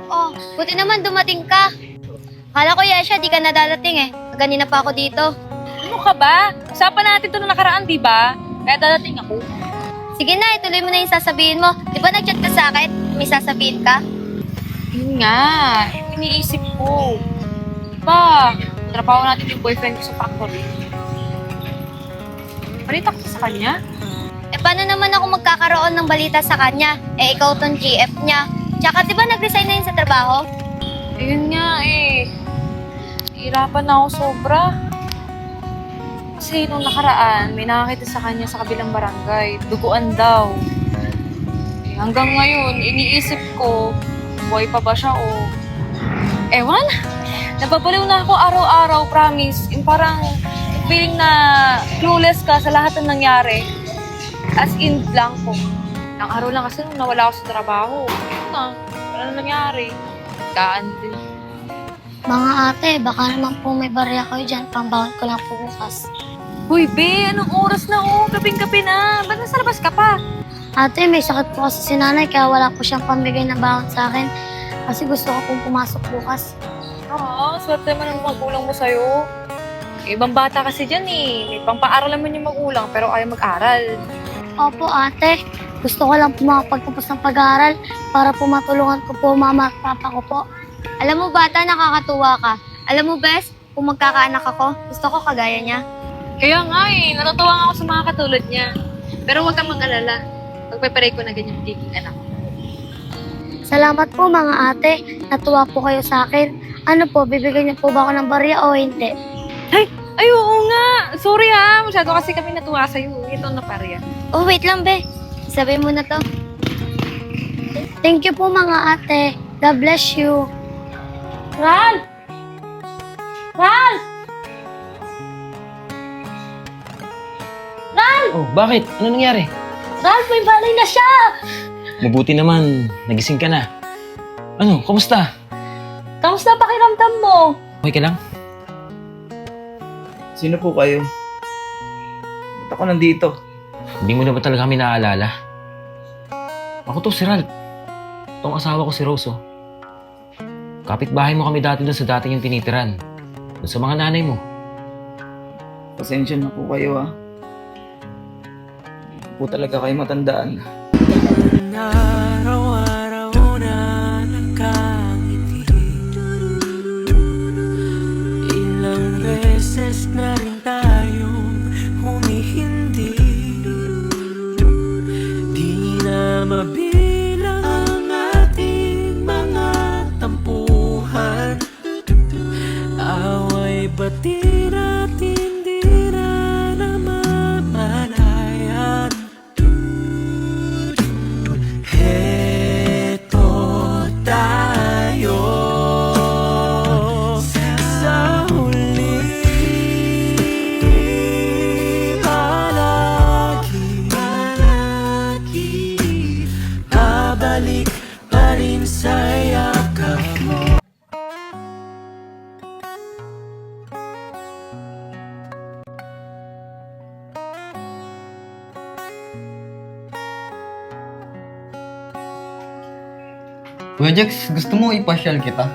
Oh, buti naman dumating ka. Kala ko, Yesha, di ka nadadating eh. Kanina pa ako dito. Ano ka ba? Usapan natin ito na nakaraan, di ba? Kaya dadating ako. Sige na, ituloy mo na yung sasabihin mo. Di ba nag-chat ka sa akin? May sasabihin ka? Yun nga, iniisip ko. Diba, trabaho natin yung boyfriend ko sa factory. Balita ko sa kanya. Eh, paano naman ako magkakaroon ng balita sa kanya? Eh, ikaw tong GF niya. Tsaka, di ba nag-resign na yun sa trabaho? Ayun nga eh. Hirapan na ako sobra. Kasi nung nakaraan, may nakakita sa kanya sa kabilang barangay. Duguan daw. Eh, hanggang ngayon, iniisip ko, buhay pa ba siya o... Ewan, nababaliw na ako araw-araw, promise. Yung parang feeling na clueless ka sa lahat ng nangyari. As in, blanco. Ang araw lang kasi nung nawala ako sa trabaho. Yun na, wala na nangyari. Kaan din. Mga ate, baka naman po may barya kayo dyan. Pambawal ko lang po bukas. Uy, be, anong oras na oh? Gabing-gabi na. Ba't nasa labas ka pa? Ate, may sakit po kasi si nanay kaya wala po siyang pambigay na baon sa akin. Kasi gusto ko pong pumasok bukas. Oo, swerte man ang magulang mo sa'yo. Ibang bata kasi dyan eh. May pang-paaral naman yung magulang pero ayaw mag-aral. Opo, ate. Gusto ko lang po makapagtapos ng pag-aaral para po matulungan ko po mama at papa ko po. Alam mo, bata, nakakatuwa ka. Alam mo, best, kung magkakaanak ako, gusto ko kagaya niya. Kaya nga eh, natutuwa nga ako sa mga katulad niya. Pero huwag kang mag-alala. Pagpe-pray ko na ganyan magiging anak ko. Salamat po, mga ate. Natuwa po kayo sa akin. Ano po, bibigyan niyo po ba ako ng barya o hindi? Ay, oo nga. Sorry ha. Masyado kasi kami natuwa sa'yo. Ito na parya. Oh, wait lang, be. Sabihin mo na to. Thank you po, mga ate. God bless you. Ral! Ral! Ral! Oh, bakit? Ano nangyari? Ralph, may balay na siya! Mabuti naman, nagising ka na. Ano, kamusta? Kamusta pakiramdam mo? Okay ka lang? Sino po kayo? Ba't ako nandito? Hindi mo na ba talaga kami naaalala? Ako to si Ralph. Itong asawa ko si Rose, oh. Kapit-bahay mo kami dati doon sa dating yung tinitiran. Doon sa mga nanay mo. Pasensya na po kayo ah. Hindi po talaga kayo matandaan. Araw-araw na nakangiti. Ilang beses na rin tayong humihindi. Di na mabilang ang ating mga tampuhan. Away bati natin di na namamalayan. Heto tayo sa huli. Palagi babalik pa rin sa yakap mo. Kuya Jex, gusto mo ipasyal kita?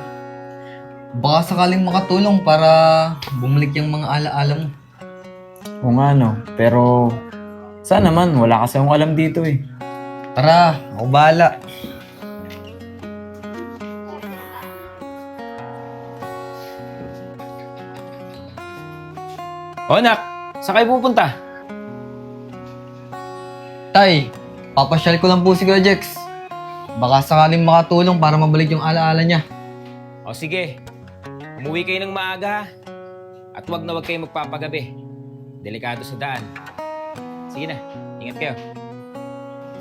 Baka sakaling makatulong para bumalik yung mga alaala mo. Oo nga no, pero sana naman wala kasi akong alam dito eh. Tara, ako bahala. O anak, saan kayo pupunta? Tay, papasyal ko lang po si Kuya Jex. Baka sakaling makatulong para mabalik yung alaala niya. O sige, umuwi kayo ng maaga ha. At wag na wag kayo magpapagabi. Delikado sa daan. Sige na, ingat kayo.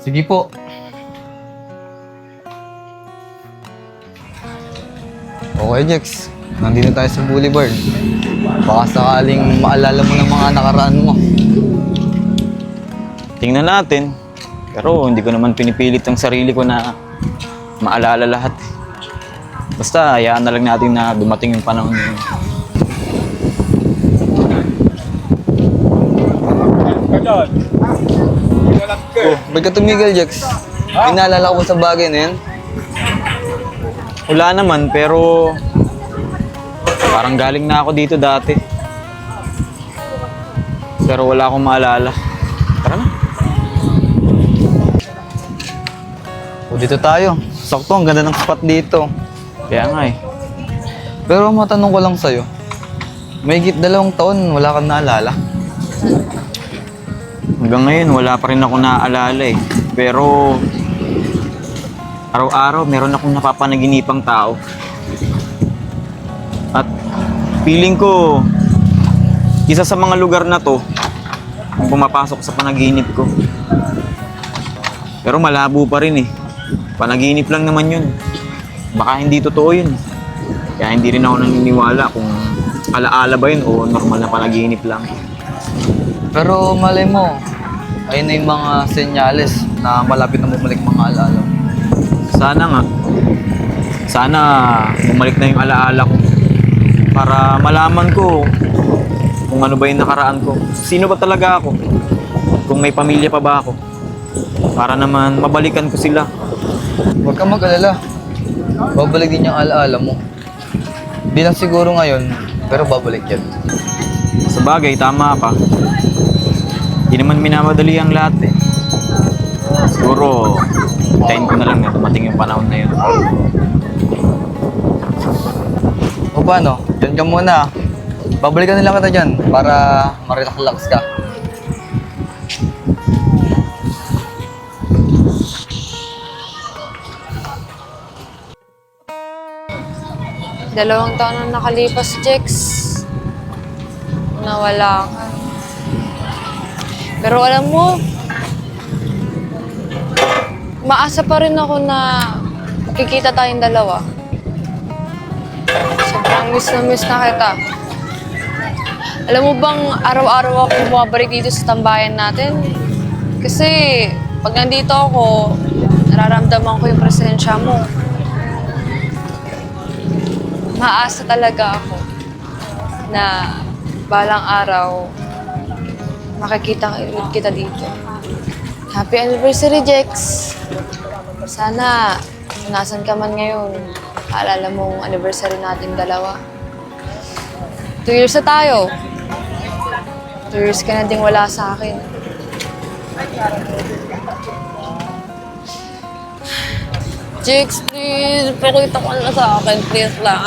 Sige po. Okay, Jex. Nandito tayo sa Boulevard. Baka sakaling maalala mo ng mga nakaraan mo. Tingnan natin. Pero hindi ko naman pinipilit ang sarili ko na maalala lahat. Basta hayaan na lang natin na dumating yung panahon yun. Oh, ba't ka tumigil, Jex? May naalala ko ba sa bagay na yan? Wala naman, pero parang galing na ako dito dati. Pero wala akong maalala. Tara na. O dito tayo. Sakto, ang ganda ng spot dito. Kaya nga eh. Pero matanong ko lang sa'yo. Mahigit 2 taon, wala kang naalala. Hanggang ngayon, wala pa rin ako naaalala eh. Pero araw-araw, meron akong napapanaginipang tao. At feeling ko, isa sa mga lugar na to, ang pumapasok sa panaginip ko. Pero malabo pa rin eh. Panaginip lang naman yun. Baka hindi totoo yun. Kaya hindi rin ako naniniwala kung alaala ba yun o normal na panaginip lang. Pero malay mo, ayun na yung mga senyales na malapit na bumalik mga alaala. Sana nga. Sana bumalik na yung alaala ko. Para malaman ko kung ano ba yung nakaraan ko. Sino ba talaga ako? Kung may pamilya pa ba ako? Para naman mabalikan ko sila. Huwag kang mag-alala. Babalik din yung alaala mo. Di lang siguro ngayon, pero babalik yan. Sa bagay, tama ka. Hindi naman minamadali ang lahat eh. Siguro, hintayin ko na lang na dumating yung panahon na yun. O paano? Diyan ka muna. Babalikan nila kita dyan para ma-relax ka. Dalawang taon na nakalipas, Jex. Nawala ka. Pero alam mo, maasa pa rin ako na makikita tayong dalawa. Sobrang miss na kita. Alam mo bang araw-araw ako bumabalik dito sa tambayan natin? Kasi pag nandito ako, nararamdaman ko yung presensya mo. Maasa talaga ako na balang araw makikita ulit kita dito. Happy anniversary, Jex! Sana, nasan ka man ngayon, alala mong anniversary natin dalawa. 2 years na tayo. 2 years ka na ding wala sa akin. Jex, please, pakita ko na sa akin, please lang.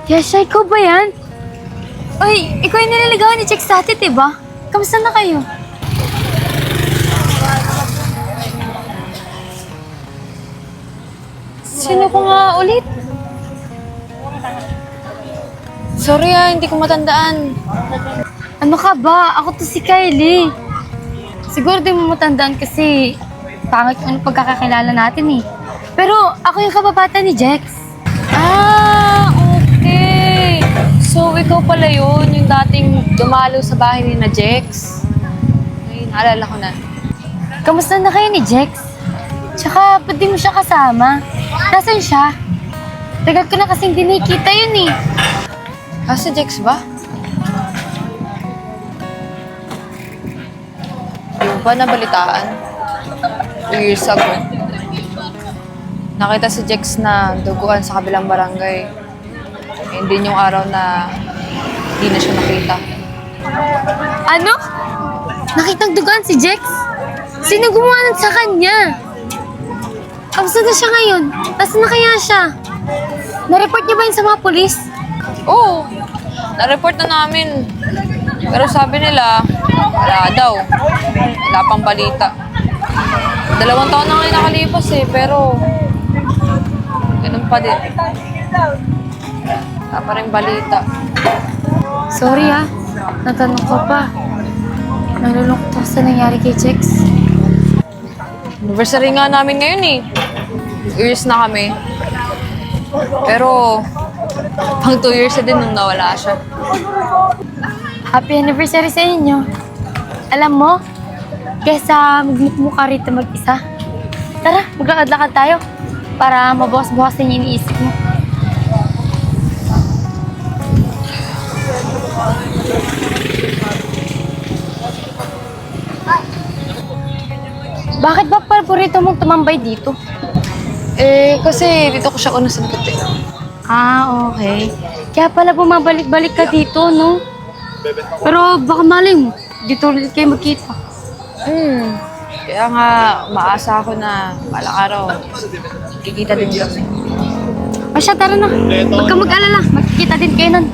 Yasha, ikaw ba yan? Ay, ikaw yung nililigawan ni Jex dati, diba? Kamusta na kayo? Sino ko nga ulit? Sorry hindi ko matandaan. Ano ka ba? Ako to si Kylie. Siguro di mo matandaan kasi pangit yung pagkakakilala natin eh. Pero ako yung kababata ni Jex. Ah, okay. So, ikaw pala yun, yung dating dumalo sa bahay ni na Jex. Ay, naalala ko na. Kamusta na kayo ni Jex? Tsaka, ba't di mo siya kasama? Nasaan siya? Tagal ko na kasing dinikita yun eh. Si Jex ba? Yung ba nabalitaan? 2 years ago. Nakita si Jex na duguan sa kabilang barangay. And din yung araw na hindi na siya nakita. Ano? Nakitang dugaan si Jex? Sino gumawa nun sa kanya? Kamusta na siya ngayon? Nasaan na kaya siya? Na-report niya ba yun sa mga polis? Oo, na-report na namin. Pero sabi nila, wala daw. Wala pang balita. 2 taon na ngayon nakalipas pero ganun pa din. Wala pa rin balita. Sorry natanong ko pa. Nalulungkot ako sa nangyari kay Jex. Anniversary nga namin ngayon 2 years na kami. Pero, pang 2 years na din nung nawala siya. Happy anniversary sa inyo. Alam mo, kesa magmukha rito mag-isa. Tara, maglakad-lakad tayo para mabawas-bawas na yung iniisip mo. Bakit ba paborito mong tumambay dito? Kasi dito ko siya una sa eh. Ah, okay. Kaya pala bumabalik-balik ka dito, no? Pero baka malay mo, dito ulit kayo magkita. Kaya nga, maasa ako na balang araw, kikita din kami. O siya, tara na. Huwag ka mag-alala. Magkikita din kayo nun.